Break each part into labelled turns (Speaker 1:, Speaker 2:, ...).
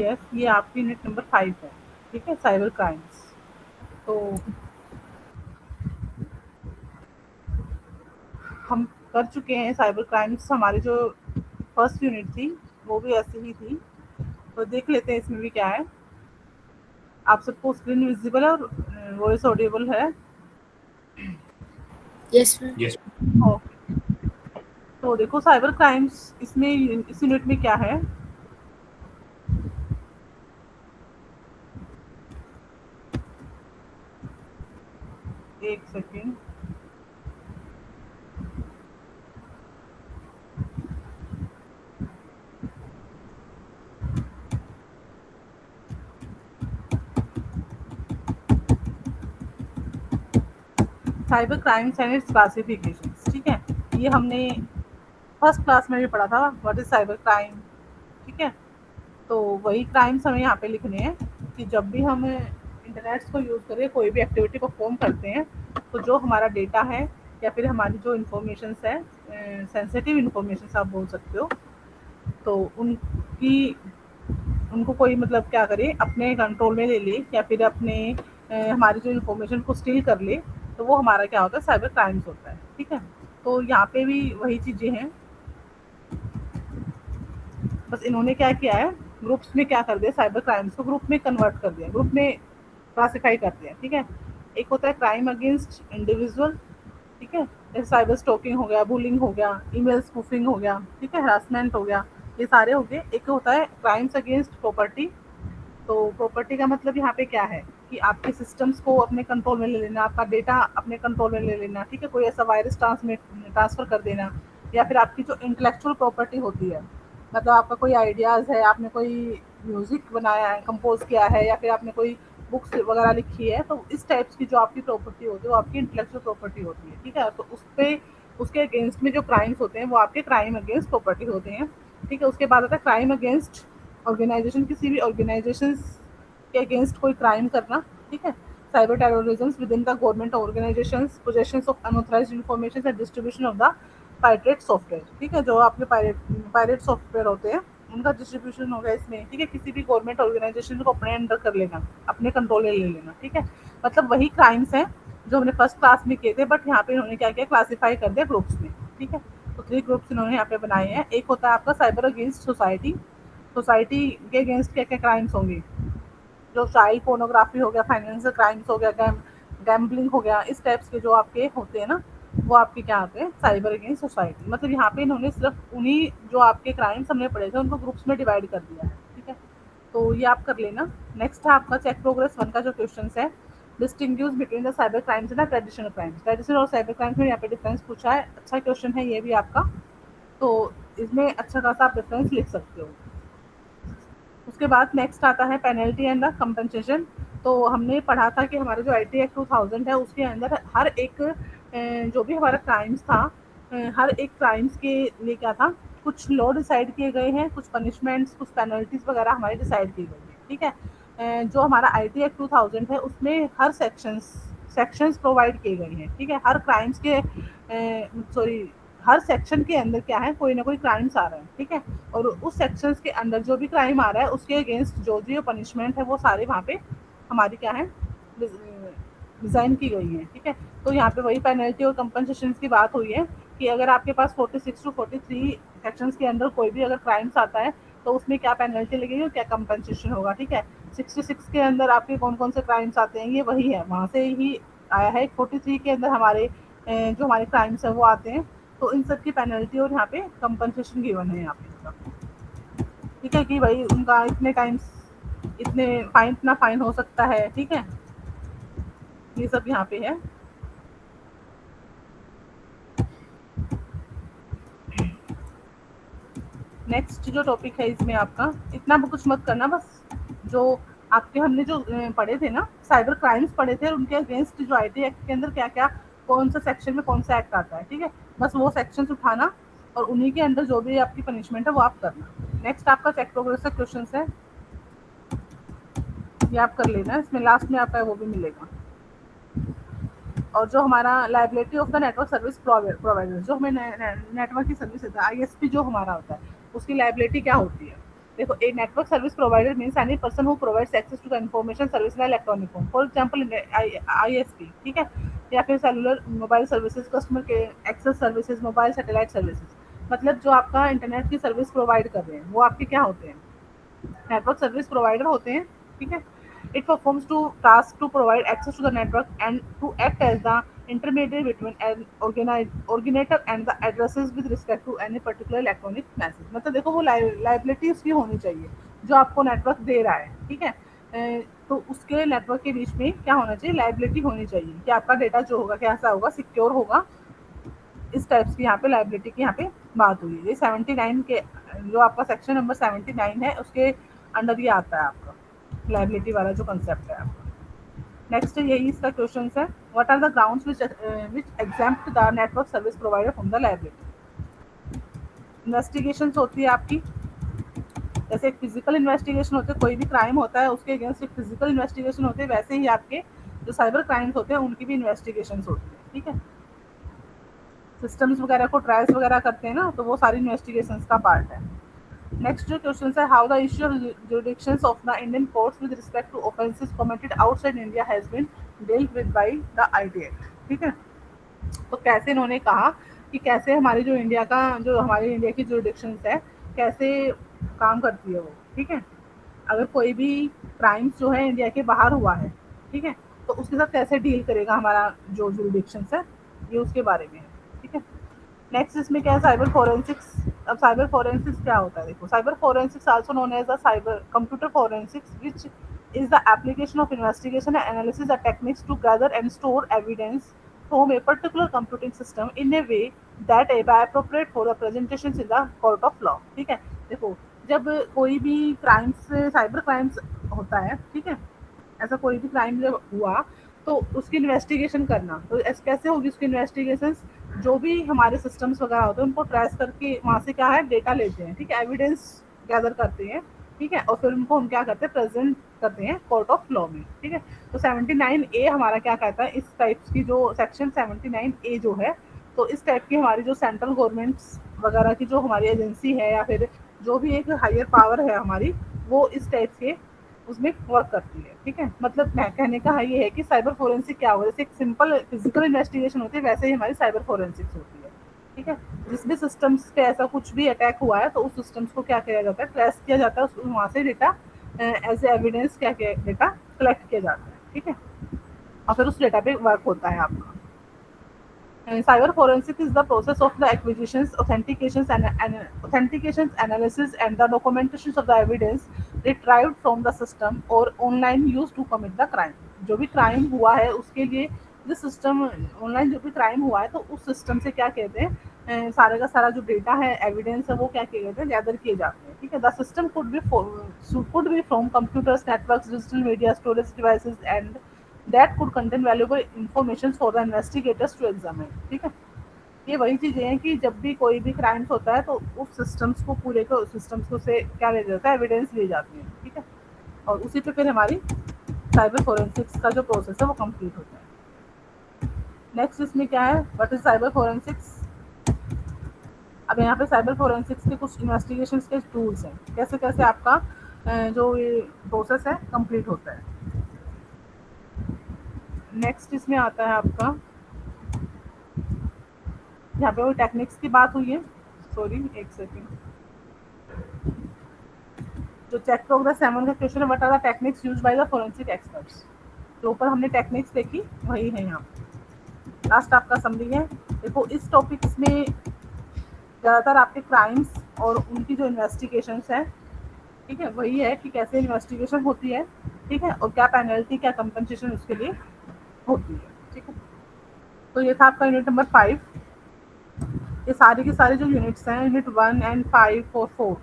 Speaker 1: Yes, ये आपकी unit number 5 है, ठीक है, साइबर क्राइम्स। तो हम कर चुके हैं साइबर क्राइम्स, हमारी जो फर्स्ट यूनिट थी वो भी ऐसी ही थी। तो देख लेते हैं इसमें भी क्या है। आप सबको स्क्रीन विजिबल है और वॉइस ऑडिबल है?
Speaker 2: Yes ma'am.
Speaker 1: ओके। तो देखो साइबर क्राइम्स इसमें इस यूनिट में क्या है। एक second. Cyber crimes and it's classifications, ठीक है, ये हमने फर्स्ट क्लास में भी पढ़ा था, व्हाट इज साइबर क्राइम, ठीक है। तो वही क्राइम्स हमें यहाँ पे लिखने हैं कि जब भी हम इंटरनेट को यूज़ करें, कोई भी एक्टिविटी परफॉर्म करते हैं, तो जो हमारा डेटा है या फिर हमारी जो इन्फॉर्मेशन है, सेंसिटिव इन्फॉर्मेशन आप बोल सकते हो, तो उनकी उनको कोई मतलब क्या करे, अपने कंट्रोल में ले ले या फिर अपने हमारी जो इन्फॉर्मेशन को स्टील कर ले, तो वो हमारा क्या होता है, साइबर क्राइम्स होता है, ठीक है। तो यहाँ पे भी वही चीज़ें हैं, बस इन्होंने क्या किया है, ग्रुप्स में क्या कर दिया, साइबर क्राइम्स को ग्रुप में कन्वर्ट कर दिया, ग्रुप में क्लासिफाई कर दिया, ठीक है। एक होता है क्राइम अगेंस्ट इंडिविजुअल, ठीक है, जैसे साइबर स्टॉकिंग हो गया, बुलिंग हो गया, ईमेल स्पूफिंग हो गया, ठीक है, हरासमेंट हो गया, ये सारे हो गए। एक होता है क्राइम्स अगेंस्ट प्रॉपर्टी। तो प्रॉपर्टी का मतलब यहाँ पे क्या है कि आपके सिस्टम्स को अपने कंट्रोल में ले लेना, आपका डेटा अपने कंट्रोल में ले लेना, ठीक है, कोई ऐसा वायरस ट्रांसफर कर देना, या फिर आपकी जो इंटेलेक्चुअल प्रॉपर्टी होती है, मतलब आपका कोई आइडियाज़ है, आपने कोई म्यूज़िक बनाया है, कंपोज किया है, या फिर आपने कोई बुक्स वगैरह लिखी है, तो इस टाइप्स की जो आपकी प्रॉपर्टी होती है वो आपकी इंटेलेक्चुअल प्रॉपर्टी होती है, ठीक है। तो उस पर उसके अगेंस्ट में जो क्राइम्स होते हैं वो आपके क्राइम अगेंस्ट प्रॉपर्टी होते हैं, ठीक है। उसके बाद आता है क्राइम अगेंस्ट ऑर्गेनाइजेशन, किसी भी ऑर्गेनाइजेशन के अगेंस्ट कोई क्राइम करना, ठीक है। Cyber terrorism within the government organization, possession of unauthorized information and distribution of the pirate software, ठीक है, जो आपके पायरेट सॉफ्टवेयर होते हैं उनका डिस्ट्रीब्यूशन होगा इसमें, ठीक है। किसी भी गवर्नमेंट ऑर्गेनाइजेशन को अपने अंडर कर लेना, अपने कंट्रोल में ले लेना, ठीक है। मतलब वही क्राइम्स हैं जो हमने फर्स्ट क्लास में किए थे, बट यहाँ पे इन्होंने क्या किया, क्लासीफाई कर दिया ग्रुप्स में, ठीक है। तो 3 ग्रुप्स इन्होंने यहाँ पे बनाए हैं। एक होता है आपका साइबर अगेंस्ट सोसाइटी, सोसाइटी के अगेंस्ट क्या क्या क्राइम्स होंगे, जो चाइल्ड पोर्नोग्राफी हो गया, फाइनेंशियल क्राइम्स हो गया, गैम्बलिंग हो गया, इस टाइप्स के जो आपके होते हैं ना, वो आपके क्या आते हैं, साइबर अगेंस्ट सोसाइटी। मतलब यहाँ पे इन्होंने सिर्फ उन्हीं जो आपके क्राइम्स हमने पढ़े थे उनको ग्रुप्स में डिवाइड कर दिया है, ठीक है। तो ये आप कर लेना। नेक्स्ट है आपका चेक प्रोग्रेस 1 का जो क्वेश्चन है, distinguish between the cyber crimes and traditional crimes, traditional और साइबर क्राइम्स में यहाँ पे डिफरेंस पूछा है, अच्छा क्वेश्चन है ये भी आपका, तो इसमें अच्छा खासा आप डिफरेंस लिख सकते हो। उसके बाद नेक्स्ट आता है पेनल्टी एंड द कंपनसेशन। तो हमने पढ़ा था कि हमारा जो IT एक्ट 2000 है उसके अंदर हर एक जो भी हमारा क्राइम्स था, हर एक क्राइम्स के लिए क्या था, कुछ लॉ डिसाइड किए गए हैं, कुछ पनिशमेंट्स, कुछ पेनल्टीज वगैरह हमारी डिसाइड की गई है, ठीक है। जो हमारा IT एक्ट 2000 है उसमें हर सेक्शंस सेक्शंस प्रोवाइड किए गए हैं, ठीक है। हर क्राइम्स के सॉरी हर सेक्शन के अंदर क्या है, कोई ना कोई क्राइम्स आ रहा है, ठीक है। और उस सेक्शंस के अंदर जो भी क्राइम आ रहा है उसके अगेंस्ट जो जो पनिशमेंट है वो सारे वहाँ पे हमारी क्या है, डिज़ाइन की गई है, ठीक है। तो यहाँ पे वही पेनल्टी और कंपनसेशन की बात हुई है कि अगर आपके पास 46 टू 43 सेक्शंस के अंदर कोई भी अगर क्राइम्स आता है तो उसमें क्या पेनल्टी लगेगी और क्या कंपनसेशन होगा, ठीक है। 66 के अंदर आपके कौन कौन से क्राइम्स आते हैं ये वही है, वहाँ से ही आया है। 43 के अंदर हमारे जो हमारे क्राइम्स है वो आते हैं, तो इन सब की पेनल्टी और यहाँ पे कंपनसेशन गिवन है यहाँ पे, ठीक है, कि भाई उनका इतने टाइम्स इतने फाइन, इतना फाइन हो सकता है, ठीक है, ये सब यहाँ पे है। नेक्स्ट जो टॉपिक है इसमें आपका इतना कुछ मत करना, बस जो आपके हमने जो पढ़े थे ना, साइबर क्राइम्स पढ़े थे और उनके अगेंस्ट जो IT एक्ट के अंदर क्या क्या कौन सा सेक्शन में कौन सा एक्ट आता है, ठीक है, बस वो सेक्शन उठाना और उन्हीं के अंदर जो भी आपकी पनिशमेंट है वो आप करना। नेक्स्ट आपका चेक प्रोग्रेस का क्वेश्चन है, ये आप कर लेना, इसमें लास्ट में आपका वो भी मिलेगा। और जो हमारा liability of the network service provider, जो हमें नेटवर्क की सर्विस देता है, ISP जो हमारा होता है, उसकी लाइबिलिटी क्या होती है, देखो, a network service provider means any person who provides access to the information service in electronic form, for example ISP, ठीक है, या फिर सेलुलर मोबाइल सर्विसेज, कस्टमर के access services, mobile satellite services. मतलब जो आपका इंटरनेट की सर्विस प्रोवाइड कर रहे हैं वो आपके क्या होते हैं, नेटवर्क सर्विस प्रोवाइडर होते हैं, ठीक है। It performs two task to provide access to the network and to act as the intermediate between an originator and the addresses with respect to any particular electronic message। मतलब देखो वो liability उसकी होनी चाहिए जो आपको नेटवर्क दे रहा है, ठीक है। तो उसके नेटवर्क के बीच में क्या होना चाहिए, लाइबिलिटी होनी चाहिए कि आपका डेटा जो होगा कैसा होगा, सिक्योर होगा। इस टाइप्स की यहाँ पे लाइबिलिटी की यहाँ पे बात हुई है। ये 79 के जो आपका सेक्शन नंबर 79 है उसके अंडर ये आता है आपका लाइबिलिटी वाला जो कंसेप्ट है आपका। नेक्स्ट यही इसका क्वेश्चन है, what are the grounds which exempt the network service provider from the liability. Investigation होती है आपकी, जैसे एक फिजिकल इन्वेस्टिगेशन होते हैं, कोई भी क्राइम होता है उसके अगेंस्ट एक फिजिकल इन्वेस्टिगेशन होती है, वैसे ही आपके जो साइबर क्राइम्स होते हैं उनकी भी इन्वेस्टिगेशन होती है, ठीक है। सिस्टम्स वगैरह को ट्रायल्स वगैरह करते हैं ना, तो वो सारी इन्वेस्टिगेशंस का पार्ट है। नेक्स्ट जो क्वेश्चन है, how the issue of jurisdictions of the Indian courts with respect to offences committed outside India has been dealt with by the IT act, ठीक है। तो कैसे इन्होंने कहा कि कैसे हमारी जो इंडिया का जो हमारी इंडिया की जुरिडिक्शंस है कैसे काम करती है वो, ठीक है। अगर कोई भी क्राइम्स जो है इंडिया के बाहर हुआ है, ठीक है, तो उसके साथ कैसे डील करेगा हमारा जो जुरिडिक्शंस है, ये उसके बारे में है, ठीक है। नेक्स्ट इसमें क्या है, साइबर फोरेंसिक्स। अब साइबर फोरेंसिक्स क्या होता है, देखो, cyber forensics also known as the cyber computer forensics which is the application of investigation and analysis of techniques to gather and store evidence from a particular computing system in a way that is appropriate for the presentations in the court of law, ठीक है। देखो, जब कोई भी crimes cyber crimes होता है, ठीक है, ऐसा कोई भी क्राइम जब हुआ तो उसकी इन्वेस्टिगेशन करना, तो कैसे होगी उसकी इन्वेस्टिगेशन, जो भी हमारे सिस्टम्स वगैरह होते हैं उनको ट्रेस करके वहाँ से क्या है डेटा लेते हैं, ठीक है, एविडेंस गैदर करते हैं, ठीक है, और फिर उनको हम क्या करते हैं, प्रेजेंट करते हैं कोर्ट ऑफ लॉ में, ठीक है। तो 79A हमारा क्या कहता है, इस टाइप्स की जो सेक्शन 79A जो है, तो इस टाइप की हमारी जो सेंट्रल गवर्नमेंट्स वगैरह की जो हमारी एजेंसी है या फिर जो भी एक हायर पावर है हमारी, वो इस टाइप के उसमें वर्क करती है, ठीक है। मतलब कहने का ये है कि साइबर फोरेंसिक क्या होगा, जैसे एक सिंपल फिजिकल इन्वेस्टिगेशन होती है वैसे ही हमारी साइबर फोरेंसिक्स होती है, ठीक है। जिस भी सिस्टम्स पे ऐसा कुछ भी अटैक हुआ है तो उस सिस्टम्स को क्या किया जाता है, ट्रेस किया जाता है, वहाँ से डेटा एज एविडेंस क्या किया डेटा कलेक्ट किया जाता है, ठीक है, और फिर उस डेटा पे वर्क होता है आपका। Cyber forensics is the process of the acquisitions, authentications, analysis, and the documentations of the evidence retrieved from the system or online used to commit the crime। जो भी क्राइम हुआ है उसके लिए जो सिस्टम ऑनलाइन जो भी क्राइम हुआ है तो उस सिस्टम से क्या कहते हैं, सारे का सारा जो डेटा है एविडेंस है वो क्या किए जाते हैं, गैदर किए जाते हैं, ठीक है। The system could be from computers, networks, digital media storage devices and that could contain valuable information for the investigators to examine, ठीक है। ये वही चीज़ें हैं कि जब भी कोई भी क्राइम्स होता है तो उस सिस्टम्स को पूरे को सिस्टम्स को से क्या ले जाता है, एविडेंस ली जाती है, ठीक है, और उसी पे फिर हमारी साइबर फोरेंसिक्स का जो प्रोसेस है वो कंप्लीट होता है। नेक्स्ट इसमें क्या है, व्हाट इज साइबर फोरेंसिक्स। अब यहाँ पे साइबर फोरेंसिक्स के कुछ इन्वेस्टिगेशन के टूल्स हैं, कैसे कैसे आपका जो ये प्रोसेस है कंप्लीट होता है। नेक्स्ट इसमें आता है आपका, यहाँ पे वो टेक्निक्स की बात हुई है, सॉरी एक सेकेंड, जो चेक प्रोग्रेस 7 का क्वेश्चन है, what are the techniques used by the forensic experts. तो ऊपर हमने टेक्निक्स देखी वही है यहाँ पे, लास्ट आपका समरी है। देखो इस टॉपिक्स में ज़्यादातर आपके क्राइम्स और उनकी जो इन्वेस्टिगेशंस है, ठीक है, वही है कि कैसे इन्वेस्टिगेशन होती है, ठीक है, और क्या पेनल्टी क्या कंपनसेशन उसके लिए होती है, ठीक है। तो ये था आपका यूनिट नंबर 5। ये सारे के सारे जो यूनिट्स हैं, यूनिट 1 एंड 5 और 4,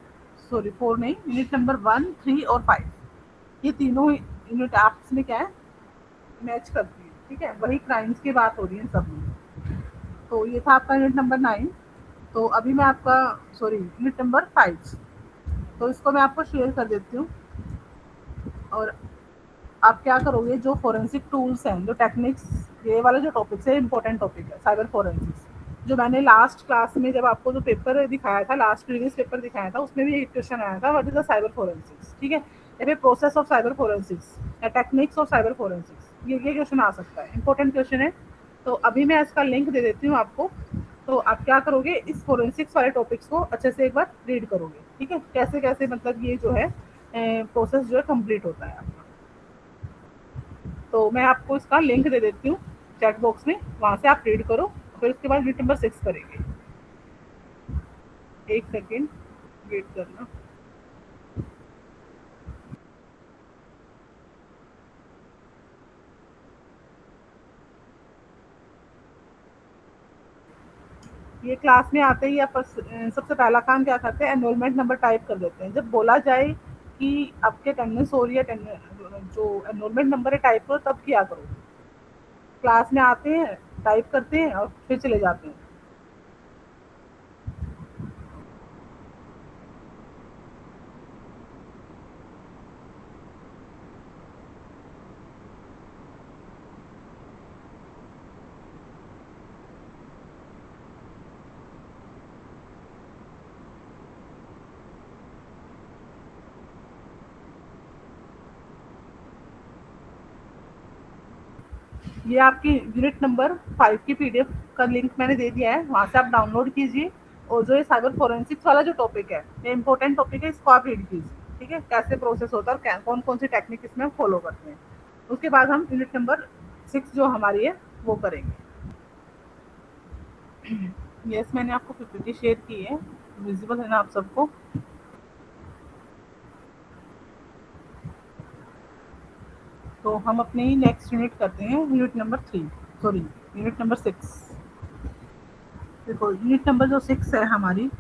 Speaker 1: सॉरी 4 नहीं, यूनिट नंबर 1, 3 और 5, ये तीनों यूनिट आपस में क्या है, मैच करती है, ठीक है, वही क्राइम्स की बात हो रही है सब में। तो ये था आपका यूनिट नंबर 9। तो अभी मैं आपका, सॉरी यूनिट नंबर 5, तो इसको मैं आपको शेयर कर देती हूँ। और आप क्या करोगे, जो फोरेंसिक टूल्स हैं, जो टेक्निक्स, ये वाला जो टॉपिक्स है इंपॉर्टेंट टॉपिक है साइबर फोरेंसिक्स, जो मैंने लास्ट क्लास में जब आपको जो पेपर दिखाया था, लास्ट प्रीवियस पेपर दिखाया था, उसमें भी एक क्वेश्चन आया था, what is the cyber forensics, ठीक है, या फिर प्रोसेस ऑफ साइबर फोरेंसिक्स या टेक्निक्स ऑफ साइबर फोरेंसिक्स, ये क्वेश्चन आ सकता है, इंपॉर्टेंट क्वेश्चन है। तो अभी मैं इसका लिंक दे देती हूँ आपको। तो आप क्या करोगे, इस फोरेंसिक्स वाले टॉपिक्स को अच्छे से एक बार रीड करोगे, ठीक है, कैसे कैसे मतलब ये जो है प्रोसेस जो है कंप्लीट होता है आपका। तो मैं आपको इसका लिंक दे देती हूँ चैट बॉक्स में, वहाँ से आप रीड करो, फिर उसके बाद यूनिट नंबर 6 करेंगे। एक सेकेंड वेट करना। ये क्लास में आते ही आप सबसे पहला काम क्या करते हैं, एनरोलमेंट नंबर टाइप कर देते हैं। जब बोला जाए कि आपके अटेंडेंस हो रही है, जो एनरोलमेंट नंबर है टाइप करो, तब किया करो। क्लास में आते हैं, टाइप करते हैं और फिर चले जाते हैं। ये आपकी यूनिट नंबर 5 की पीडीएफ का लिंक मैंने दे दिया है, वहाँ से आप डाउनलोड कीजिए। और जो ये साइबर फोरेंसिक्स वाला जो टॉपिक है, ये इंपॉर्टेंट टॉपिक है, इसको आप रीड कीजिए, ठीक है, कैसे प्रोसेस होता है और कौन कौन सी टेक्निक इसमें हम फॉलो करते हैं। उसके बाद हम यूनिट नंबर 6 जो हमारी है वो करेंगे। यस, मैंने आपको पीपीटी शेयर की है, विजिबल है ना आप सबको? तो हम अपनी नेक्स्ट यूनिट करते हैं, unit number 3, sorry unit number 6। देखो यूनिट नंबर जो 6 है हमारी,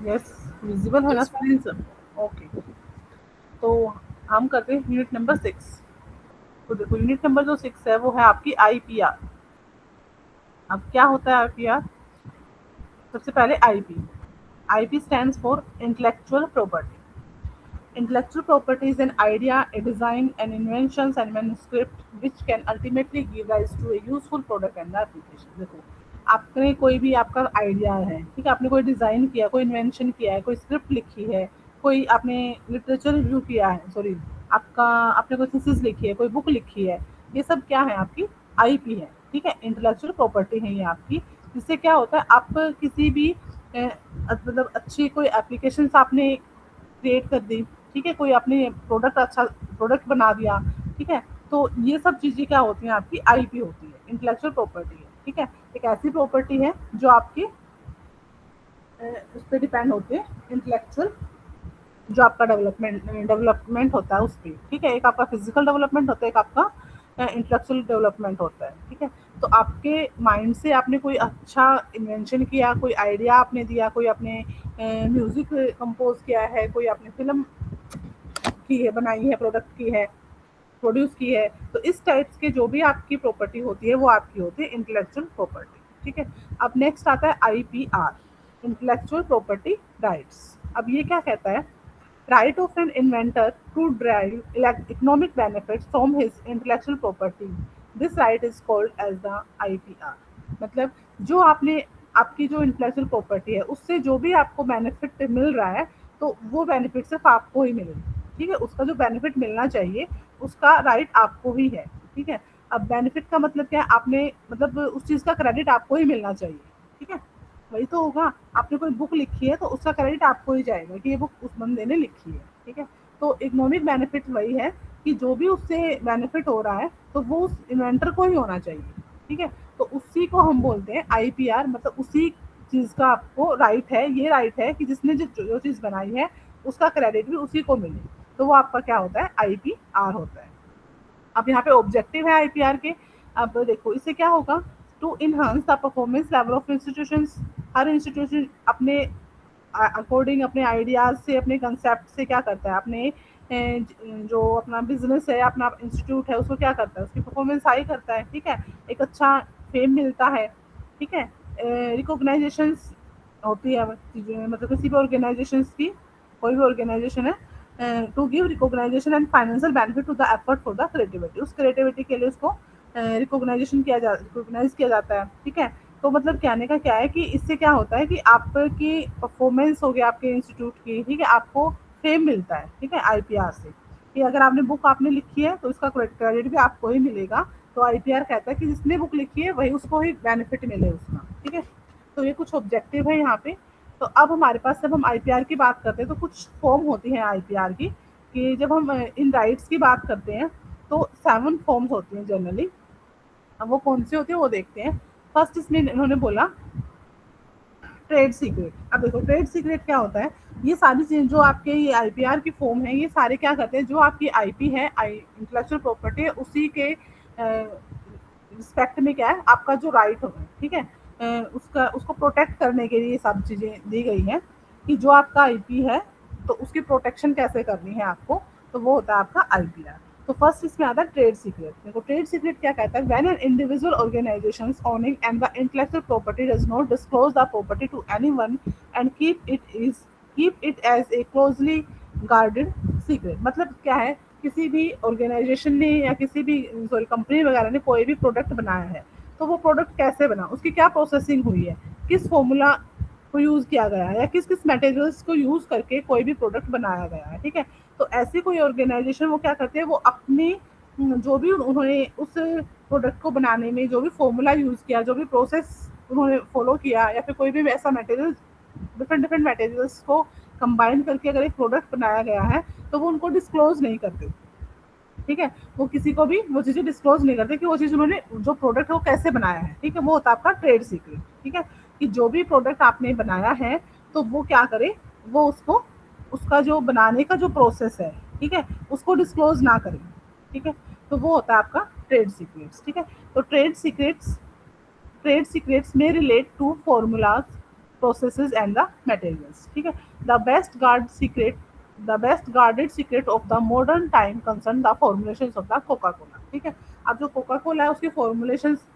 Speaker 1: यस विजिबल है ना स्क्रीन सब? ओके। तो हम करते हैं यूनिट नंबर 6। तो देखो यूनिट नंबर जो 6 है वो है आपकी आईपीआर। अब क्या होता है आईपीआर? सबसे पहले IP, IP stands for intellectual property. Intellectual property is an idea, a design, an invention and manuscript which can ultimately give rise to a useful product and application. देखो आपने कोई भी आपका आइडिया है, ठीक है, आपने कोई डिज़ाइन किया, कोई इन्वेंशन किया है, कोई स्क्रिप्ट लिखी है, कोई आपने लिटरेचर रिव्यू किया है, सॉरी आपका आपने कोई थीसिस लिखी है, कोई बुक लिखी है, ये सब क्या है, आपकी आईपी है, ठीक है, इंटेलेक्चुअल प्रॉपर्टी है ये आपकी। जिससे क्या होता है, आप किसी भी मतलब अच्छी कोई एप्लीकेशन आपने क्रिएट कर दी, ठीक है, कोई आपने प्रोडक्ट अच्छा प्रोडक्ट बना दिया, ठीक है, तो ये सब चीज़ें क्या होती हैं, आपकी आईपी होती है, इंटेलेक्चुअल प्रॉपर्टी है, ठीक है। एक ऐसी प्रॉपर्टी है जो आपकी उस पर डिपेंड होते हैं, इंटेलेक्चुअल जो आपका डेवलपमेंट होता है उस पर, ठीक है, एक आपका फिजिकल डेवलपमेंट होता है, एक आपका इंटेलेक्चुअल डेवलपमेंट होता है, ठीक है। तो आपके माइंड से आपने कोई अच्छा इन्वेंशन किया, कोई आइडिया आपने दिया, कोई आपने म्यूजिक कंपोज किया है, कोई आपने फिल्म की है, बनाई है, प्रोडक्ट की है, प्रोड्यूस की है, तो इस टाइप्स के जो भी आपकी प्रॉपर्टी होती है वो आपकी होती है इंटेलेक्चुअल प्रॉपर्टी, ठीक है। अब नेक्स्ट आता है आईपीआर, इंटेलेक्चुअल प्रॉपर्टी राइट्स। अब ये क्या कहता है, right of an inventor to derive economic benefits from his intellectual property. This right is called as the IPR. मतलब जो आपने आपकी जो इंटेलेक्चुअल प्रॉपर्टी है उससे जो भी आपको बेनिफिट मिल रहा है, तो वो बेनिफिट सिर्फ आपको ही मिले, ठीक है, उसका जो बेनिफिट मिलना चाहिए उसका राइट आपको ही है, ठीक है। अब बेनिफिट का मतलब क्या है, आपने मतलब उस चीज़ का क्रेडिट आपको ही मिलना चाहिए, ठीक है, वही तो होगा। आपने कोई बुक लिखी है तो उसका क्रेडिट आपको ही जाएगा कि ये बुक उस बंदे ने लिखी है, ठीक है। तो इकोनॉमिक बेनिफिट वही है कि जो भी उससे बेनिफिट हो रहा है तो वो उस इन्वेंटर को ही होना चाहिए, ठीक है। तो उसी को हम बोलते हैं आईपीआर, मतलब उसी चीज़ का आपको राइट है, ये राइट है कि जिसने जो चीज़ बनाई है उसका क्रेडिट भी उसी को मिले, तो वो आपका क्या होता है, आईपीआर होता है। अब यहाँ पे ऑब्जेक्टिव है आईपीआर के। अब देखो इससे क्या होगा, to enhance the performance level of institutions. हर इंस्टीट्यूशन अपने अकॉर्डिंग, अपने आइडियाज से, अपने कंसेप्ट से क्या करता है, अपने जो अपना बिजनेस है, अपना इंस्टीट्यूट है, उसको क्या करता है, उसकी परफॉर्मेंस हाई करता है, ठीक है, एक अच्छा फेम मिलता है, ठीक है, रिकॉग्नाइजेशंस होती है, मतलब किसी भी ऑर्गेनाइजेशंस की, कोई भी ऑर्गेनाइजेशन है to give recognization and financial benefit to the effort for the creativity, उस क्रिएटिविटी के लिए उसको रिकॉग्नाइज किया जाता है, ठीक है। तो मतलब कहने का क्या है कि इससे क्या होता है कि आपकी परफॉर्मेंस हो गया आपके इंस्टीट्यूट की, ठीक है, आपको फेम मिलता है, ठीक है, आईपीआर से, कि अगर आपने बुक आपने लिखी है तो इसका क्रेडिट भी आपको ही मिलेगा। तो आईपीआर कहता है कि जिसने बुक लिखी है वही उसको ही बेनिफिट मिले उसका, ठीक है। तो ये कुछ ऑब्जेक्टिव है यहाँ पे। तो अब हमारे पास जब हम आईपीआर की बात करते हैं तो कुछ फॉर्म होती है आईपीआर की, कि जब हम इन राइट्स की बात करते हैं तो 7 फॉर्म्स होती हैं जनरली। अब वो कौन सी होती है वो देखते हैं। फर्स्ट इसमें इन्होंने बोला ट्रेड सीक्रेट। अब देखो ट्रेड सीक्रेट क्या होता है, ये सारी चीजें जो आपके ये आईपीआर की फॉर्म है, ये सारे क्या करते हैं, जो आपकी आईपी है, इंटेलेक्चुअल प्रॉपर्टी है, उसी के रिस्पेक्ट में क्या है आपका जो राइट होगा, ठीक है, उसका उसको प्रोटेक्ट करने के लिए सब चीजें दी गई हैं, कि जो आपका आईपी है तो उसकी प्रोटेक्शन कैसे करनी है आपको। तो वो होता है आपका आईपीआर। तो फर्स्ट इसमें आता है ट्रेड सीक्रेट। देखो ट्रेड सीक्रेट क्या कहता है, when an individual organization owning and the intellectual property does not disclose the property to anyone and keep it as a closely guarded secret. मतलब क्या है, किसी भी ऑर्गेनाइजेशन ने या किसी भी सॉरी कंपनी वगैरह ने कोई भी प्रोडक्ट बनाया है, तो वो प्रोडक्ट कैसे बना, उसकी क्या प्रोसेसिंग हुई है, किस फॉर्मूला को यूज़ किया गया है, या किस किस मटेरियल्स को यूज़ करके कोई भी प्रोडक्ट बनाया गया है, ठीक है। तो ऐसी कोई ऑर्गेनाइजेशन वो क्या करते हैं, वो अपनी जो भी उन्होंने उस प्रोडक्ट को बनाने में जो भी फॉर्मूला यूज़ किया, जो भी प्रोसेस उन्होंने फॉलो किया, या फिर कोई भी ऐसा मटेरियल, डिफरेंट डिफरेंट मटेरियल्स को कंबाइन करके अगर एक प्रोडक्ट बनाया गया है, तो वो उनको डिस्क्लोज नहीं करते, ठीक है। वो किसी को भी वो चीज़ें डिस्क्लोज नहीं करते कि वो चीज़ उन्होंने जो प्रोडक्ट है वो कैसे बनाया है, ठीक है। वो होता है आपका ट्रेड सीक्रेट, ठीक है, कि जो भी प्रोडक्ट आपने बनाया है तो वो क्या करे, वो उसको उसका जो बनाने का जो प्रोसेस है, ठीक है, उसको डिस्क्लोज ना करें, ठीक है। तो वो होता है आपका ट्रेड सीक्रेट्स, ठीक है। तो ट्रेड सीक्रेट्स में relate to formulas, processes and the materials, ठीक है। The best guarded secret of the modern time concern the formulations of the Coca Cola, ठीक है। अब जो कोका कोला है उसके फॉर्मुलेशंस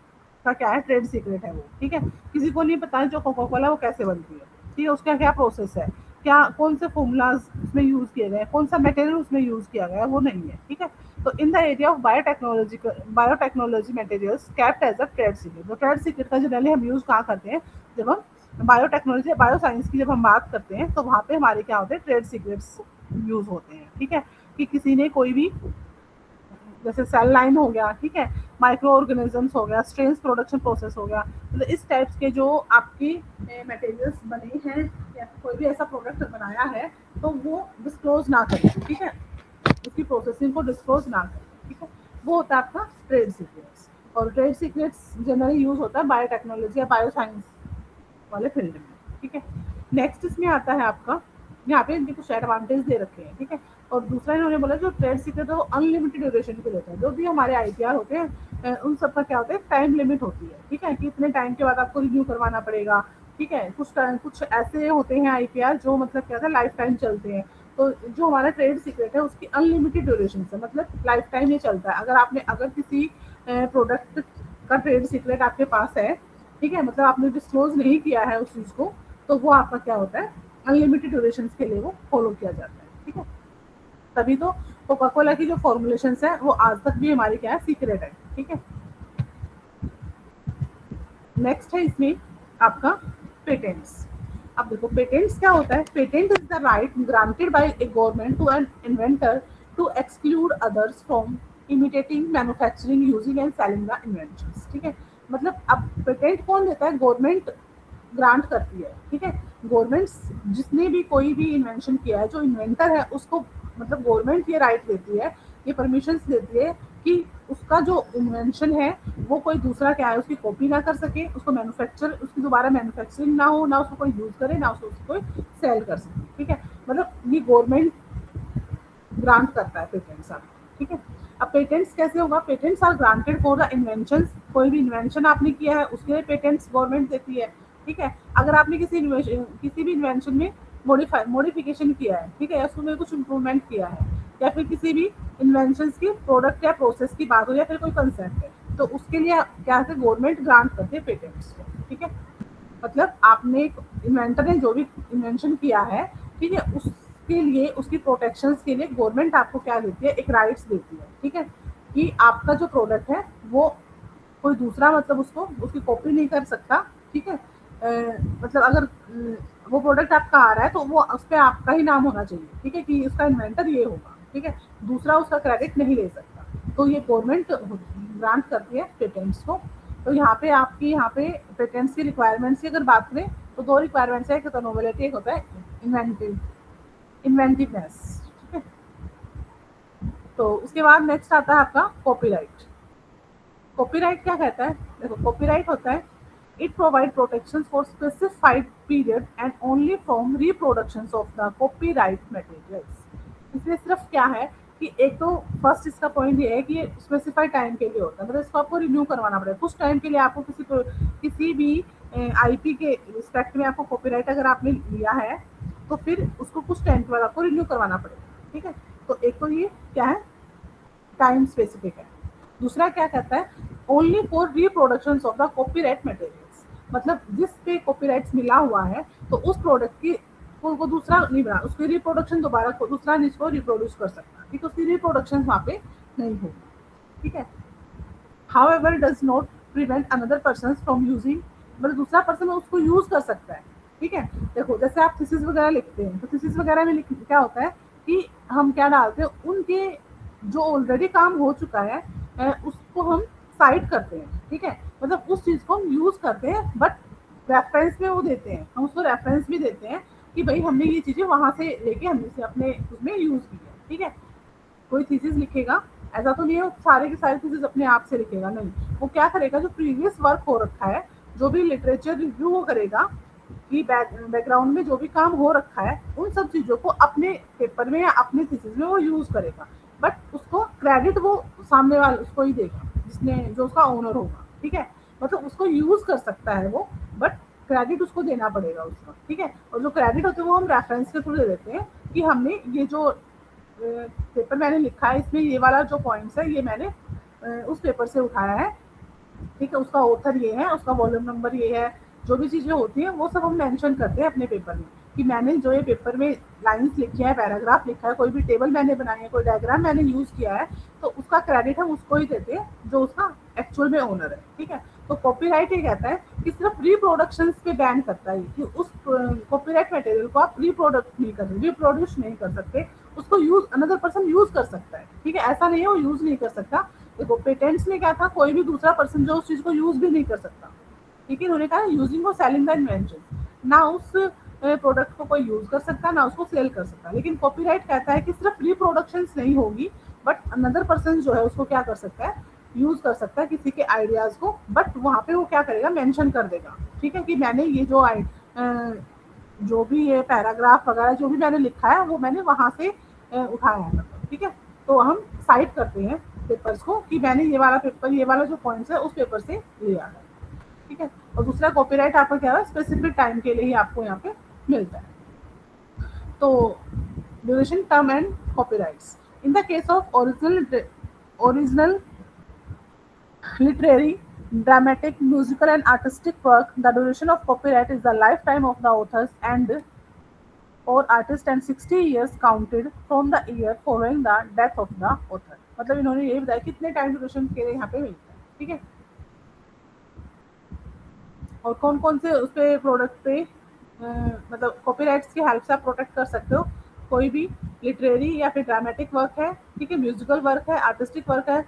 Speaker 1: का क्या है, ट्रेड सीक्रेट है वो, ठीक है। किसी को नहीं पता है जो कोका कोला वो कैसे बनती है, ठीक है, उसका क्या प्रोसेस है, क्या कौन से फॉर्मूलाज उसमें यूज किए गए, कौन सा मटेरियल उसमें यूज किया गया है, वो नहीं है, ठीक है। तो in the area of biotechnology materials kept as a trade secret. तो ट्रेड सीक्रेट का जनरली हम यूज कहाँ करते हैं, जब हम बायोटेक्नोलॉजी या बायो साइंस की जब हम बात करते हैं तो वहाँ पे हमारे क्या होते हैं, ट्रेड सीक्रेट्स यूज होते हैं, ठीक है। कि किसी ने कोई भी जैसे सेल लाइन हो गया, ठीक है, माइक्रो ऑर्गेनिजम्स हो गया, स्ट्रेन्स प्रोडक्शन प्रोसेस हो गया, मतलब इस टाइप्स के जो आपकी मटेरियल्स बने हैं या कोई भी ऐसा प्रोडक्ट बनाया है, तो वो डिस्क्लोज ना करें, ठीक है, उसकी प्रोसेसिंग को डिस्क्लोज ना करें, ठीक है। वो होता है आपका ट्रेड सीक्रेट्स। और ट्रेड सीक्रेट्स जनरली यूज होता है बायोटेक्नोलॉजी या बायो साइंस वाले फील्ड में, ठीक है। नेक्स्ट इसमें आता है आपका, यहाँ पे इनके कुछ एडवांटेज दे रखे हैं, ठीक है। और दूसरा इन्होंने बोला जो ट्रेड सीक्रेट है वो अनलिमिटेड ड्यूरेशन के लेते हैं। जो भी हमारे आईपीआर होते हैं उन सब का क्या होता है, टाइम लिमिट होती है, ठीक है, कि इतने टाइम के बाद आपको रिन्यू करवाना पड़ेगा, ठीक है। कुछ ऐसे होते हैं आईपीआर जो मतलब क्या होता है लाइफ टाइम चलते हैं। तो जो हमारा ट्रेड सीक्रेट है उसकी अनलिमिटेड ड्यूरेशन है, मतलब लाइफ टाइम ये चलता है। अगर किसी प्रोडक्ट का ट्रेड सीक्रेट आपके पास है, ठीक है, मतलब आपने डिस्क्लोज नहीं किया है उस चीज़ को, तो वो आपका क्या होता है, अनलिमिटेड ड्यूरेशन के लिए वो फॉलो किया जाता है, ठीक है। तभी तो कोका कोला की जो फॉर्मुलेशंस है वो आज तक भी हमारी क्या है, सीक्रेट है, ठीक है। नेक्स्ट है इसमें आपका पेटेंट्स। अब देखो पेटेंट्स क्या होता है, patent is the right granted by a government to an inventor to exclude others from imitating, manufacturing, using and selling the inventions, ठीक है। मतलब अब पेटेंट कौन देता है, गवर्नमेंट ग्रांट करती है, ठीक है। गवर्नमेंट जिसने भी कोई भी इन्वेंशन किया है, जो इन्वेंटर है उसको मतलब गवर्नमेंट ये राइट देती है, ये परमिशन देती है कि उसका जो इन्वेंशन है वो कोई दूसरा क्या है उसकी कॉपी ना कर सके, उसको उसकी दोबारा मैन्युफैक्चरिंग ना हो, ना उसको कोई यूज करे, ना उसको कोई सेल कर सके, ठीक है। मतलब ये गवर्नमेंट ग्रांट करता है पेटेंट्स आप, ठीक है। अब पेटेंट्स कैसे होगा, patents are granted for the invention. कोई भी इन्वेंशन आपने किया है उसके लिए पेटेंट्स गवर्नमेंट देती है, ठीक है। अगर आपने किसी भी इन्वेंशन में मॉडिफिकेशन किया है, ठीक है, या उसमें कुछ इम्प्रूवमेंट किया है, या फिर किसी भी इन्वेंशन की प्रोडक्ट या प्रोसेस की बात हो, या फिर कोई कंसेप्ट है, तो उसके लिए क्या है, गवर्नमेंट ग्रांट करती है पेटेंट्स को, ठीक है। मतलब आपने इन्वेंटर ने जो भी इन्वेंशन किया है, ठीक है, उसके लिए, उसकी प्रोटेक्शंस के लिए गवर्नमेंट आपको क्या देती है, एक राइट्स देती है, ठीक है, कि आपका जो प्रोडक्ट है वो कोई दूसरा मतलब उसको उसकी कॉपी नहीं कर सकता, ठीक है। मतलब अगर वो प्रोडक्ट आपका आ रहा है तो वो उस पर आपका ही नाम होना चाहिए, ठीक है, कि उसका इन्वेंटर ये होगा, ठीक है, दूसरा उसका क्रेडिट नहीं ले सकता। तो ये गवर्नमेंट ग्रांट करती है पेटेंट्स को। तो यहाँ पे आपकी यहाँ पे पेटेंट्स की रिक्वायरमेंट्स की अगर बात करें तो दो रिक्वायरमेंट्स है, एक होता है नोवेलिटी, एक होता है इन्वेंटिवनेस, ठीक है। तो उसके बाद नेक्स्ट आता है आपका कॉपीराइट। कॉपीराइट क्या कहता है, देखो कॉपीराइट होता है it provide protection for specified period and only from reproduction of the copyright materials. इसमें सिर्फ क्या है कि एक तो फर्स्ट इसका पॉइंट ये है कि ये स्पेसिफाइड टाइम के लिए होता है, मतलब इसको आपको रिन्यू करवाना पड़ेगा कुछ टाइम के लिए। आपको किसी भी आईपी के रिस्पेक्ट में आपको कॉपीराइट अगर आपने लिया है तो फिर उसको कुछ टाइम के बाद आपको रिन्यू करवाना पड़ेगा, ठीक है। तो एक तो ये क्या है, टाइम स्पेसिफिक है। दूसरा क्या कहता है, only for reproduction of the copyright materials, मतलब जिस पे कॉपीराइट्स मिला हुआ है तो उस प्रोडक्ट की को दूसरा नहीं बना, उसकी रिप्रोडक्शन दोबारा को दूसरा नहीं इसको रिप्रोड्यूस कर सकता, ठीक है, उसकी रिप्रोडक्शन वहाँ पे नहीं होगी, ठीक है। however does not prevent another person from using, मतलब दूसरा पर्सन उसको यूज कर सकता है, ठीक है। देखो जैसे आप थीसिस वगैरह लिखते हैं तो थीसिस वगैरह में क्या होता है कि हम क्या डालते हैं, उनके जो ऑलरेडी काम हो चुका है उसको हम साइट करते हैं, ठीक है, मतलब उस चीज को हम यूज करते हैं बट रेफरेंस में वो देते हैं, हम उसको रेफरेंस भी देते हैं कि भाई हमने ये चीजें वहां से लेके हमने इसे अपने उसमें यूज की है, ठीक है। कोई थीसिस लिखेगा ऐसा तो नहीं है सारे के सारे थीसिस अपने आप से लिखेगा, नहीं, वो क्या करेगा जो प्रीवियस वर्क हो रखा है, जो भी लिटरेचर रिव्यू वो करेगा कि बैकग्राउंड में जो भी काम हो रखा है उन सब चीजों को अपने पेपर में या अपने थीसिस में वो यूज करेगा, बट उसको क्रेडिट वो सामने वाले उसको ही देगा जिसने जो उसका ओनर होगा, ठीक है। मतलब उसको यूज कर सकता है वो, बट क्रेडिट उसको देना पड़ेगा उसका, ठीक है। और जो क्रेडिट होते हैं वो हम रेफरेंस के थ्रू दे देते हैं कि हमने ये जो पेपर मैंने लिखा है इसमें ये वाला जो पॉइंट्स है ये मैंने उस पेपर से उठाया है, ठीक है, उसका ऑथर ये है, उसका वॉल्यूम नंबर ये है, जो भी चीजें होती हैं वो सब हम मेंशन करते हैं अपने पेपर में कि मैंने जो ये पेपर में लाइंस लिखी है, पैराग्राफ लिखा है, कोई भी टेबल मैंने बनाई है, कोई डायग्राम मैंने यूज किया है, तो उसका क्रेडिट हम उसको ही देते हैं जो उसका एक्चुअल में ओनर है, ठीक है। तो कॉपीराइट ये कहता है कि सिर्फ रिप्रोडक्शन पे बैन करता है कि उस कॉपीराइट मटेरियल को आप रिप्रोडक्ट नहीं कर रिप्रोड्यूस नहीं कर सकते, उसको यूज अनदर पर्सन यूज कर सकता है, ठीक है, ऐसा नहीं है वो यूज नहीं कर सकता। देखो पेटेंट्स में क्या था, कोई भी दूसरा पर्सन जो उस चीज को यूज भी नहीं कर सकता, ठीक है, उन्होंने कहा यूजिंग और सेलिंग द इन्वेंशन, ना उस प्रोडक्ट को कोई यूज कर सकता ना उसको सेल कर सकता। लेकिन कॉपीराइट कहता है कि सिर्फ रिप्रोडक्शन नहीं होगी बट अनदर पर्सन जो है उसको क्या कर सकता है, यूज कर सकता है किसी के आइडियाज को, बट वहां पे वो क्या करेगा, मेंशन कर देगा, ठीक है, कि मैंने ये जो भी ये पैराग्राफ वगैरह जो भी मैंने लिखा है वो मैंने वहां से उठाया है, मतलब ठीक है। तो हम साइट करते हैं पेपर्स को कि मैंने ये वाला पेपर ये वाला जो पॉइंट्स है उस पेपर से लिया है, ठीक है। और दूसरा कॉपीराइट आपका क्या है, स्पेसिफिक टाइम के लिए ही आपको यहाँ पे मिलता है। तो duration, term and copyrights in the case of original literary, dramatic, musical, and artistic work, the duration of copyright is the lifetime of the authors and or artist and 60 years counted from the year following the death of the author। मतलब इन्होंने ये बताया कितने time duration के लिए यहाँ पे मिलता है, ठीक है। और कौन कौन से उस पे प्रोडक्ट पे मतलब कॉपीराइट्स की हेल्प से आप प्रोटेक्ट कर सकते हो, कोई भी लिटरेरी या फिर ड्रामेटिक वर्क है, ठीक है, म्यूजिकल वर्क है, आर्टिस्टिक वर्क है,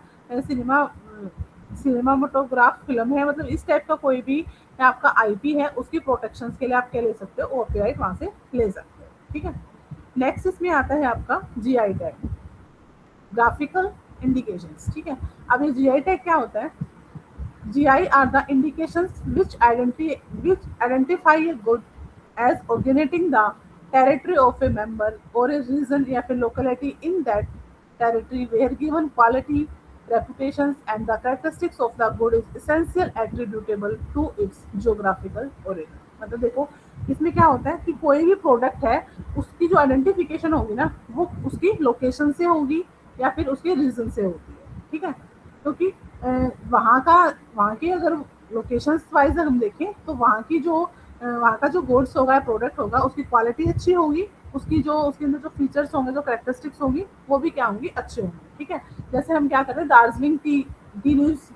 Speaker 1: सिनेमाटोग्राफ फिल्म है, मतलब इस टाइप का कोई भी आपका आईपी है उसकी प्रोटेक्शन के लिए आप क्या ले सकते हो, कॉपीराइट वहां से ले सकते हो, ठीक है। नेक्स्ट इसमें आता है आपका जीआई टैग, ग्राफिकल इंडिकेशंस, ठीक है। अब ये जीआई टैग क्या होता है, GI are the indications which identify a good as originating the territory of a member or a region या फिर locality in that territory where given quality, reputations and the characteristics of the good is essential attributable to its geographical origin। मतलब देखो इसमें क्या होता है कि कोई भी प्रोडक्ट है उसकी जो आइडेंटिफिकेशन होगी ना वो उसकी लोकेशन से होगी या फिर उसके रीजन से होती है, ठीक है। क्योंकि वहाँ की अगर लोकेशंस वाइज हम देखें तो वहाँ का जो गुड्स होगा प्रोडक्ट होगा उसकी क्वालिटी अच्छी होगी, उसकी जो उसके अंदर जो फीचर्स होंगे, जो कैरेक्टरिस्टिक्स होंगी, वो भी क्या होंगी, अच्छे होंगे। ठीक है, जैसे हम क्या करते हैं, दार्जिलिंग टी लीव्स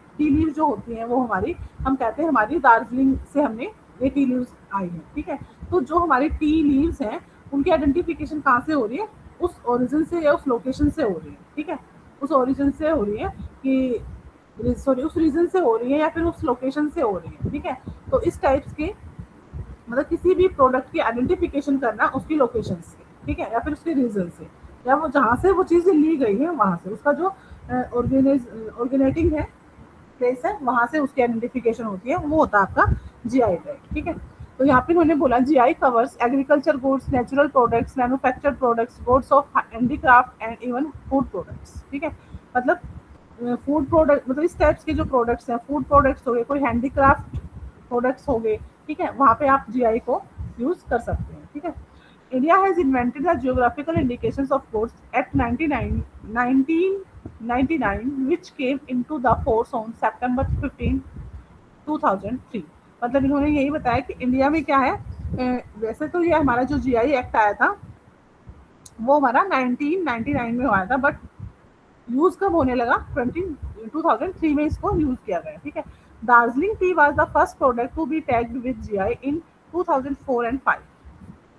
Speaker 1: जो होती हैं वो हमारी, हम कहते हैं हमारी दार्जिलिंग से हमने ये टी लीव्स आई है। ठीक है, तो जो हमारी टी लीव्स हैं उनकी आइडेंटिफिकेशन कहाँ से हो रही है, उस ओरिजिन से या उस लोकेशन से हो रही है। ठीक है, उस ओरिजिन से हो रही है कि सॉरी उस रीजन से हो रही है या फिर उस लोकेशन से हो रही है। ठीक है, तो इस टाइप्स के मतलब किसी भी प्रोडक्ट की आइडेंटिफिकेशन करना उसकी लोकेशन से, ठीक है, या फिर उसके रीजन से, या वो जहाँ से वो चीज़ ली गई है वहाँ से, उसका जो ऑर्गेनाइटिंग है, प्लेस है, वहाँ से उसकी आइडेंटिफिकेशन होती है, वो होता है आपका जीआई टैग। ठीक है, तो यहाँ पे उन्होंने बोला GI covers agriculture goods, natural products, manufactured products, goods of handicraft and even food products. ठीक है, मतलब फूड प्रोडक्ट, मतलब इस टाइप्स के जो प्रोडक्ट्स हैं, फूड प्रोडक्ट्स हो गए, कोई हैंडीक्राफ्ट प्रोडक्ट्स हो गए। ठीक है, वहाँ पे आप जीआई को यूज कर सकते हैं। ठीक है, India has invented the geographical indications of goods at 1999, which came into the force on September 15, 2003। मतलब इन्होंने यही बताया कि इंडिया में क्या है, वैसे तो ये हमारा जो जीआई एक्ट आया था वो हमारा 1999 में आया था, बट यूज कब होने लगा, 2003 में इसको यूज किया गया। ठीक है, Darjeeling tea was the first product to be tagged with GI in 2004 and 5।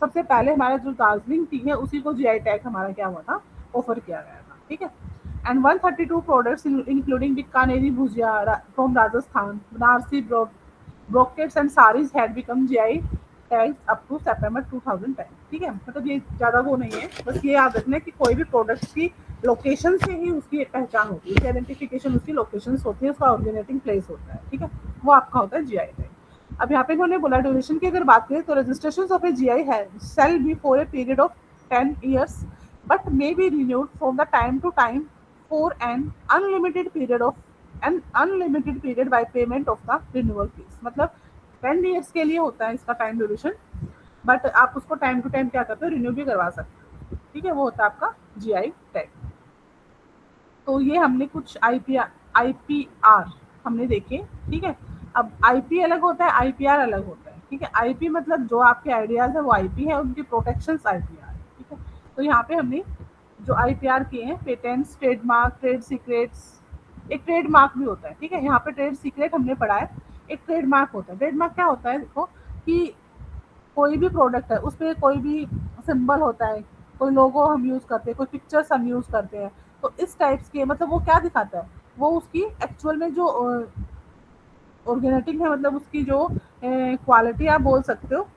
Speaker 1: सबसे पहले हमारा जो दार्जिलिंग टी है उसी को जीआई टैग हमारा क्या हुआ था, ऑफर किया गया था। ठीक है, and 132 products including Bikaneri bhujia from Rajasthan, Banarasi brocades and saris had become GI tags up to September 2010। ठीक है, मतलब ये ज़्यादा वो नहीं है, बस ये याद रखना है कि कोई भी प्रोडक्ट की लोकेशन से ही उसकी पहचान होती है, उसकी आइडेंटिफिकेशन उसकी लोकेशन होती है, उसका ऑर्गेनाइटिंग प्लेस होता है। ठीक है, वो आपका होता है जीआई टैग। अब यहाँ पे इन्होंने बोला ड्यूरेशन की अगर बात करें तो रजिस्ट्रेशन ऑफ ए जीआई है shall be for a period of 10 years but may be renewed from the time to time for an unlimited period by payment of the renewal fees। मतलब 10 years के लिए होता है इसका time duration, but आप उसको time to time क्या करते हो, रिन्यू भी करवा सकते हो। ठीक है, वो होता है आपका जीआई टैग। तो ये हमने कुछ आईपीआर हमने देखे। ठीक है, अब आईपी अलग होता है, आईपीआर अलग होता है। ठीक है, आईपी मतलब जो आपके आइडियाज है वो आईपी है, उनकी प्रोटेक्शन आईपीआर। ठीक है, तो यहाँ पे हमने जो आईपीआर किए हैं, पेटेंट्स, ट्रेडमार्क, ट्रेड सीक्रेट्स, एक ट्रेडमार्क भी होता है। ठीक है, यहाँ पे ट्रेड सीक्रेट हमने पढ़ा है, एक ट्रेडमार्क होता है। ट्रेडमार्क क्या होता है, देखो कि कोई भी प्रोडक्ट है उस पर कोई भी सिंबल होता है, कोई लोगो हम यूज करते हैं, कोई पिक्चर्स हम यूज करते हैं, तो इस टाइप्स के मतलब वो क्या दिखाता है, वो उसकी एक्चुअल में जो ऑर्गेनाइटिंग है, मतलब उसकी जो क्वालिटी आप बोल सकते हो,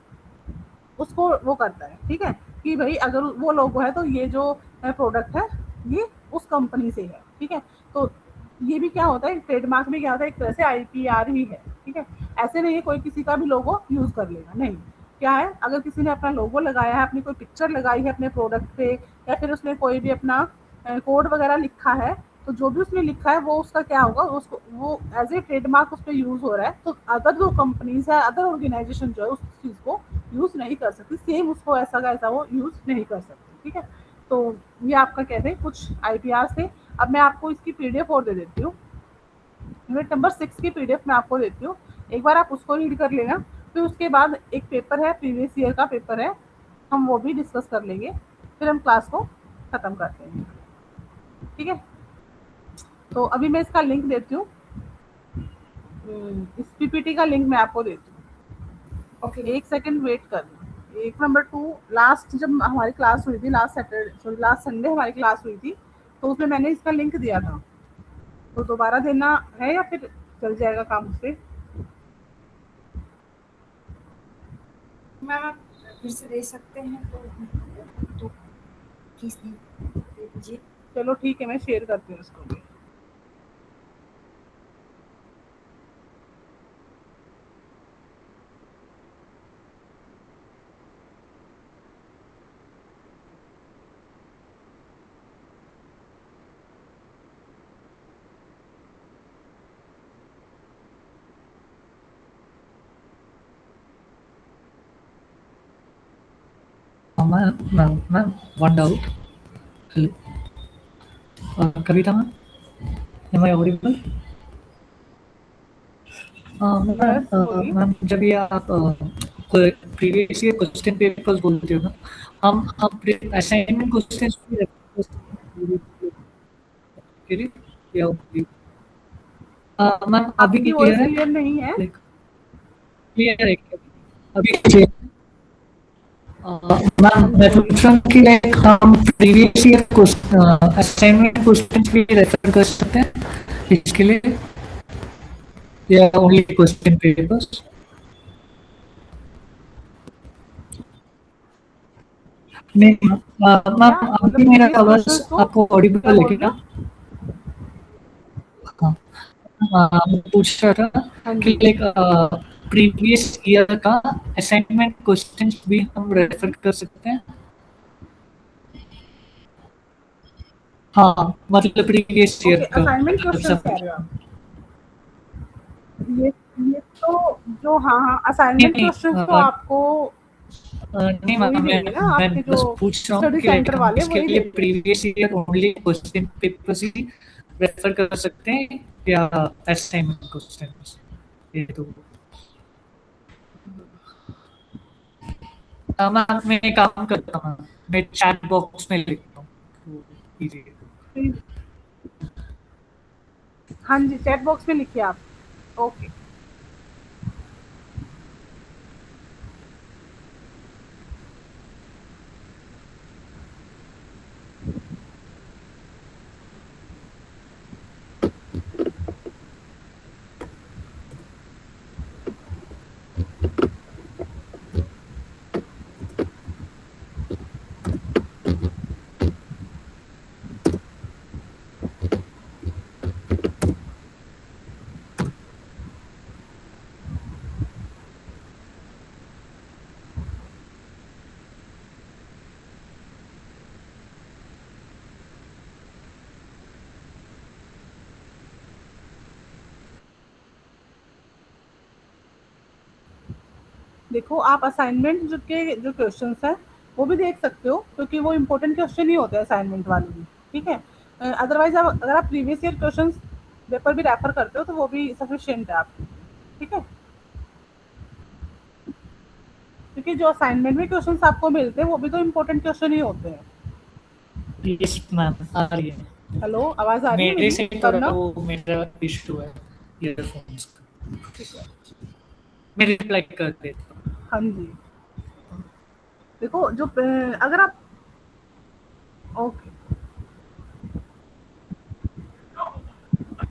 Speaker 1: उसको वो करता है। ठीक है, कि भाई अगर वो लोगो है तो ये जो प्रोडक्ट है ये उस कंपनी से है। ठीक है, तो ये भी क्या होता है, ट्रेडमार्क भी क्या होता है, एक तरह से आईपीआर ही है। ठीक है, ऐसे नहीं है कोई किसी का भी लोगो यूज कर लेगा, नहीं। क्या है, अगर किसी ने अपना लोगो लगाया है, अपनी कोई पिक्चर लगाई है अपने प्रोडक्ट पे, या फिर उसने कोई भी अपना कोड वगैरह लिखा है, तो जो भी उसने लिखा है वो उसका क्या होगा, उसको वो एज ए ट्रेडमार्क उस पर यूज हो रहा है, तो अदर जो कंपनीज है, अदर ऑर्गेनाइजेशन जो है उस चीज़ को यूज नहीं कर सकती, सेम उसको ऐसा का ऐसा वो यूज नहीं कर सकती। ठीक है, तो ये आपका कहते हैं कुछ आईपीआर से। अब मैं आपको इसकी पीडीएफ और दे देती हूँ, यूनिट नंबर 6 की पीडीएफ मैं आपको देती हूँ, एक बार आप उसको रीड कर लेना। फिर उसके बाद एक पेपर है, प्रीवियस ईयर का पेपर है, हम वो भी डिस्कस कर लेंगे, फिर हम क्लास को ख़त्म करते हैं। ठीक है, तो अभी मैं इसका लिंक देती हूँ, इस पीपीटी का लिंक मैं आपको देती हूँ। ओके, एक सेकंड वेट कर। एक नंबर 2, लास्ट जब हमारी क्लास हुई थी, लास्ट संडे हमारी क्लास हुई थी, तो उसमें मैंने इसका लिंक दिया था, तो दोबारा देना है या फिर चल जाएगा काम उससे?
Speaker 2: मैम आप फिर से दे सकते हैं तो प्लीज दे दीजिए।
Speaker 1: चलो ठीक है, मैं शेयर करती हूँ इसको भी।
Speaker 3: Ma'am, one doubt. Hello. Kavita ma'am, am I audible?
Speaker 1: Yes, बोलिए।
Speaker 3: मैम जब ये आप प्रीवियस ईयर क्वेश्चन पेपर्स बोलते हो ना, हम असाइनमेंट क्वेश्चन भी refer कर सकते हैं या मैम अभी
Speaker 1: आपकी वॉइस
Speaker 3: क्लियर है?
Speaker 1: क्लियर नहीं है।
Speaker 3: लाइक क्लियर है क्या? अभी क्लियर? मैम मैं पूछ रहा हूँ कि लाइक हम प्रीवियस ईयर असाइनमेंट क्वेश्चन भी रेफर कर सकते हैं इसके लिए या ओनली क्वेश्चन पेपर्स? नहीं
Speaker 1: या
Speaker 3: मैम
Speaker 1: मतलब
Speaker 3: अभी मेरा
Speaker 1: प्रीवियस
Speaker 3: आवाज
Speaker 1: क्वेश्चंस को
Speaker 3: आपको
Speaker 1: क्या
Speaker 3: ऑडिबल है
Speaker 1: बोल रहे
Speaker 3: क्या?
Speaker 1: हो?
Speaker 3: हाँ मैं पूछ रहा था
Speaker 1: हाँ
Speaker 3: कि
Speaker 1: जी।
Speaker 3: लाइक प्रीवियस ईयर का असाइनमेंट क्वेश्चंस भी हम रेफर कर सकते हैं? हाँ मतलब प्रीवियस
Speaker 1: ओके,
Speaker 3: ईयर का
Speaker 1: असाइनमेंट
Speaker 3: मतलब
Speaker 1: क्वेश्चंस
Speaker 3: सब
Speaker 1: कह
Speaker 3: कुछ।
Speaker 1: रहे हो आप? ये तो जो, हाँ हाँ,
Speaker 3: नहीं
Speaker 1: असाइनमेंट
Speaker 3: नहीं
Speaker 1: क्वेश्चंस तो आपको
Speaker 3: नहीं
Speaker 1: वो ही
Speaker 3: मैम
Speaker 1: देंगे ना,
Speaker 3: मैं
Speaker 1: आपके जो
Speaker 3: बस पूछ रहा हूँ
Speaker 1: स्टडी
Speaker 3: कि लाइक
Speaker 1: सेंटर
Speaker 3: हम
Speaker 1: वाले
Speaker 3: इसके
Speaker 1: वही
Speaker 3: लिए
Speaker 1: देंगे।
Speaker 3: Previous year only question papers ही रेफर कर सकते हैं या असाइनमेंट क्वेश्चंस ये तो? मैम मैं एक काम करता हूँ, मैं चैट बॉक्स में लिखता हूँ तो easy है।
Speaker 1: हाँ जी, चैट बॉक्स में लिखिए आप। ओके। देखो, आप असाइनमेंट जो क्वेश्चंस हैं वो भी देख सकते हो, क्योंकि वो इम्पोर्टेंट क्वेश्चन ही होते हैं असाइनमेंट वाले भी। ठीक है। अदरवाइज आप अगर आप प्रीवियस ईयर क्वेश्चंस पेपर भी रेफर करते हो तो वो भी सफिशिएंट है आपके लिए। ठीक है, क्योंकि जो असाइनमेंट में क्वेश्चंस आपको मिलते हैं वो भी तो इम्पोर्टेंट क्वेश्चन ही होते हैं।
Speaker 3: यस मैम आ रही है।
Speaker 1: हेलो, आवाज आ रही है
Speaker 3: मेरे
Speaker 1: मेरी?
Speaker 3: से थोड़ा
Speaker 1: करना।
Speaker 3: वो मेरा इशू है ईयरफोन्स का।
Speaker 1: ठीक है।
Speaker 3: मैं रिप्लाई कर देता हूँ।
Speaker 1: हाँ जी। देखो, जो अगर आप, ओके,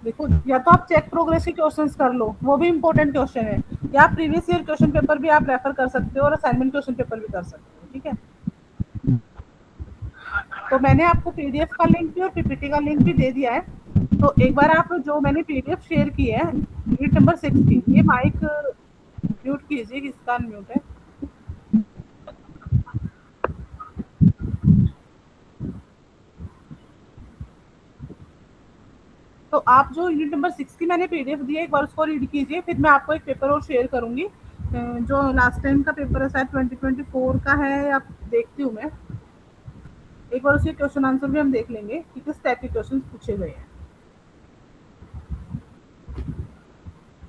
Speaker 1: देखो, या तो आप चेक प्रोग्रेस के क्वेश्चंस कर लो, वो भी इंपॉर्टेंट क्वेश्चन है, या आप प्रीवियस ईयर क्वेश्चन पेपर भी आप रेफर कर सकते हो और असाइनमेंट क्वेश्चन पेपर भी कर सकते हो। ठीक है। तो मैंने आपको पीडीएफ का लिंक भी और पीपीटी का लिंक भी दे दिया है। तो एक बार आप जो मैंने पीडीएफ शेयर की है यूनिट नंबर 6 की, ये माइक म्यूट कीजिए, किसका अनम्यूट है? तो आप जो यूनिट नंबर 6 की मैंने पीडीएफ दी है, एक बार उसको रीड कीजिए, फिर मैं आपको एक पेपर और शेयर करूंगी जो लास्ट टाइम का पेपर है, शायद 2024 का है, या देखती हूँ मैं। एक बार उसके क्वेश्चन आंसर भी हम देख लेंगे कि किस टाइप के क्वेश्चन पूछे गए हैं।